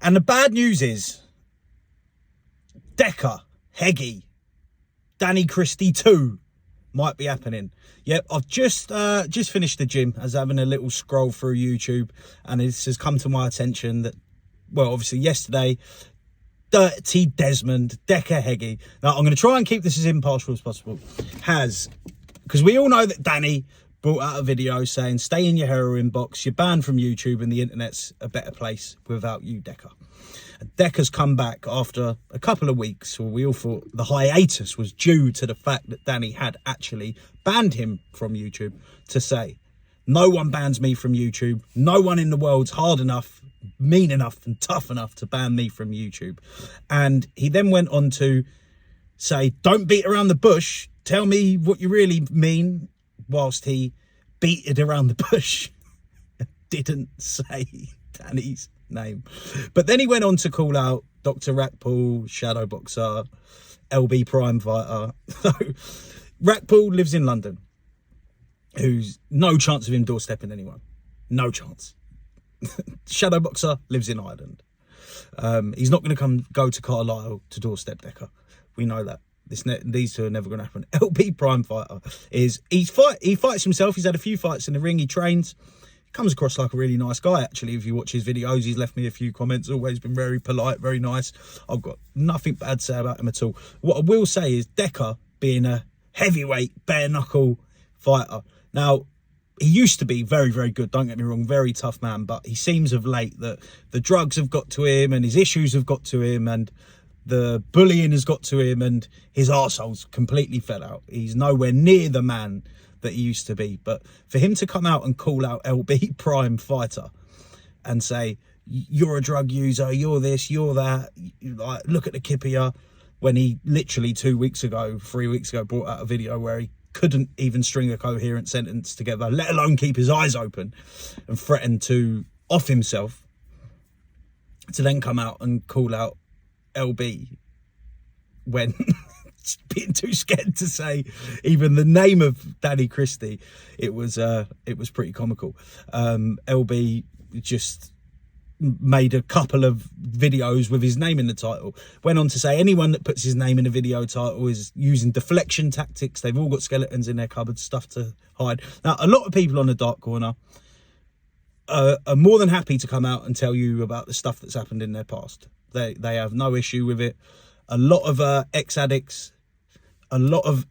And the bad news is Decca Heggie, Danny Christie 2 might be happening. Yep, I've just finished the gym. I was having a little scroll through YouTube, and this has come to my attention that, well, obviously yesterday, Dirty Desmond, Decca Heggie. Now, I'm going to try and keep this as impartial as possible. Because we all know that Danny brought out a video saying, stay in your heroin box, you're banned from YouTube, and the internet's a better place without you, Decca. And Decca's come back after a couple of weeks, where we all thought the hiatus was due to the fact that Danny had actually banned him from YouTube, to say, no one bans me from YouTube. No one in the world's hard enough, mean enough and tough enough to ban me from YouTube. And he then went on to say, don't beat around the bush, tell me what you really mean, whilst he beat it around the bush and didn't say Danny's name. But then he went on to call out Dr. Rackpool, shadow boxer, LB Prime fighter. So Rackpool lives in London, who's no chance of him doorstepping anyone. No chance. Shadow boxer lives in Ireland. He's not going to go to Carlisle to doorstep Decca. We know that. These two are never going to happen. LB Prime fighter he fights himself. He's had a few fights in the ring. He trains. He comes across like a really nice guy, actually. If you watch his videos, he's left me a few comments. Always been very polite, very nice. I've got nothing bad to say about him at all. What I will say is Decca being a heavyweight, bare knuckle fighter. Now, he used to be very, very good, don't get me wrong, very tough man, but he seems of late that the drugs have got to him and his issues have got to him and the bullying has got to him and his arsehole's completely fell out. He's nowhere near the man that he used to be. But for him to come out and call out LB Prime fighter and say, you're a drug user, you're this, you're that, like, look at the kip of you, when he literally 3 weeks ago, brought out a video where he couldn't even string a coherent sentence together, let alone keep his eyes open, and threatened to off himself, to then come out and call out LB when being too scared to say even the name of Danny Christie. It was pretty comical. LB just made a couple of videos with his name in the title, went on to say anyone that puts his name in a video title is using deflection tactics. They've all got skeletons in their cupboards, stuff to hide. Now, a lot of people on the dark corner are more than happy to come out and tell you about the stuff that's happened in their past. They have no issue with it. A lot of ex-addicts, a lot of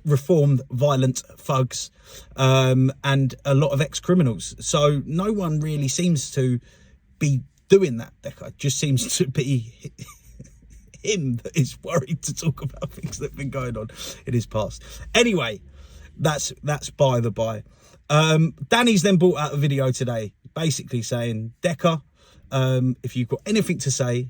reformed violent thugs, and a lot of ex-criminals. So no one really seems to be doing that, Decca. It just seems to be him that is worried to talk about things that have been going on in his past. Anyway, that's by the by. Danny's then brought out a video today basically saying, Decca, if you've got anything to say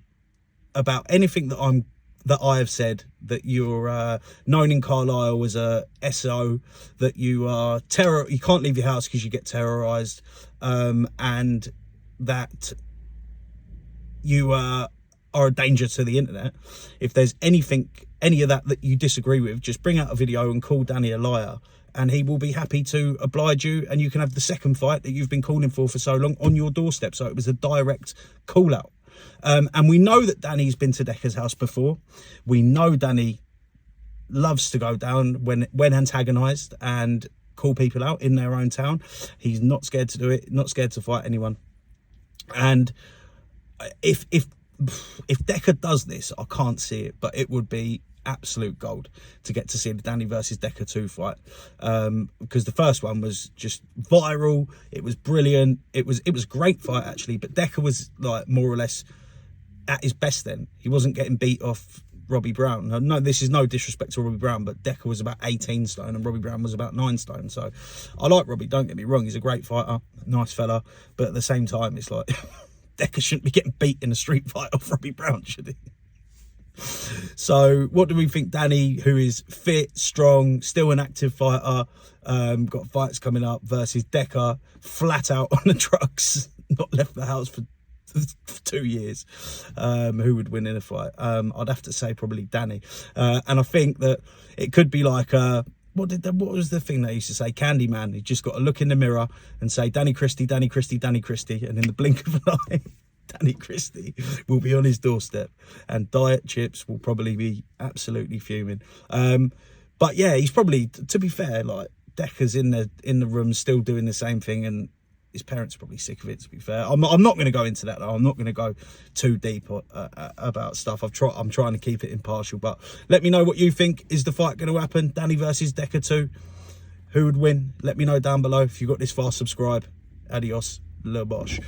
about anything that I have said, that you're known in Carlisle as a SO, that you are you can't leave your house because you get terrorized, and that you are a danger to the internet. If there's any of that you disagree with, just bring out a video and call Danny a liar, and he will be happy to oblige you, and you can have the second fight that you've been calling for so long on your doorstep. So it was a direct call out. And we know that Danny's been to Decca's house before. We know Danny loves to go down when antagonized and call people out in their own town. He's not scared to do it, not scared to fight anyone. And if Decca does this, I can't see it, but it would be absolute gold to get to see the Danny versus Decca 2 fight, because the first one was just viral. It was brilliant. It was a great fight, actually, but Decca was like more or less at his best then. He wasn't getting beat off Robbie Brown. No, this is no disrespect to Robbie Brown, but Decca was about 18 stone and Robbie Brown was about 9 stone. So I like Robbie, don't get me wrong, he's a great fighter, nice fella, but at the same time it's like Decca shouldn't be getting beat in a street fight off Robbie Brown, should he? So what do we think? Danny, who is fit, strong, still an active fighter, got fights coming up, versus Decca, flat out on the drugs, not left the house for 2 years. Who would win in a fight? I'd have to say probably Danny. And I think that it could be like what was the thing they used to say? Candyman. You just got to look in the mirror and say Danny Christie, Danny Christie, Danny Christie, and in the blink of an eye Danny Christie will be on his doorstep, and Diet Chips will probably be absolutely fuming. But yeah, he's probably, to be fair, like, Decca's in the room still doing the same thing, and his parents are probably sick of it, to be fair. I'm not going to go into that, though. I'm not going to go too deep about stuff. I'm trying to keep it impartial, but let me know what you think. Is the fight going to happen? Danny versus Decca 2. Who would win? Let me know down below. If you got this far, subscribe. Adios, le bosh.